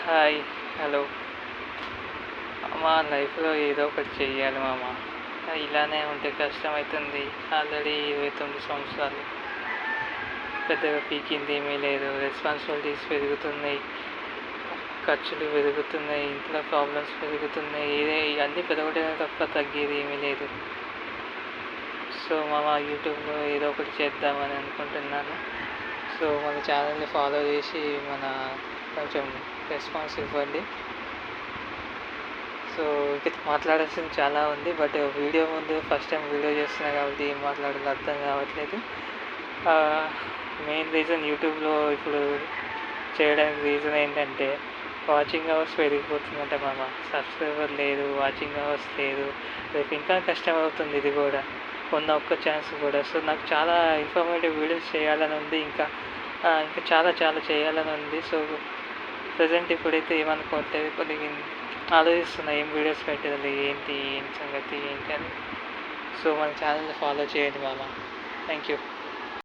Hi. Hello. మా లైఫ్‌లో ఏదో ఒకటి చెయ్యాలి మామ. ఇలానే ఉంటే కష్టమవుతుంది. ఆల్రెడీ 29 సంవత్సరాలు. పెద్దగా పీకిందేమీ లేదు. రెస్పాన్సిబిలిటీస్ పెరుగుతున్నాయి. ఖర్చులు పెరుగుతున్నాయి. ఇంట్లో ప్రాబ్లమ్స్ పెరుగుతున్నాయి. అన్నీ పెరగడమే తప్ప తగ్గేది ఏమీ లేదు. సో మామ యూట్యూబ్‌లో ఏదో ఒకటి చేద్దామని అనుకుంటున్నాను. సో మన ఛానల్‌ని ఫాలో చేసి కొంచెం రెస్పాన్స్ ఇవ్వండి. సో ఇంకా మాట్లాడాల్సింది చాలా ఉంది. బట్ వీడియో ముందు ఫస్ట్ టైం వీడియో చేస్తున్నా కాబట్టి ఏం మాట్లాడాలో అర్థం కావట్లేదు. మెయిన్ రీజన్ యూట్యూబ్లో ఇప్పుడు చేయడానికి రీజన్ ఏంటంటే వాచింగ్ అవర్స్ పెరిగిపోతుందంట మామ. సబ్స్క్రైబర్ లేదు, వాచింగ్ అవర్స్ లేదు. రేపు ఇంకా కష్టం అవుతుంది ఇది కూడా, ఉన్న ఒక్క ఛాన్స్ కూడా. సో నాకు చాలా ఇన్ఫర్మేటివ్ వీడియోస్ చేయాలని ఉంది. ఇంకా చాలా చాలా చేయాలని ఉంది. సో ప్రజెంట్ ఇప్పుడైతే ఏమనుకోవట్లేదు. కొద్దిగా ఆలోచిస్తున్నా ఏం వీడియోస్ పెట్టాలి, ఏం సంగతి ఏంటి అని. సో మన ఛానల్ని ఫాలో చేయండి మామ. Thank you.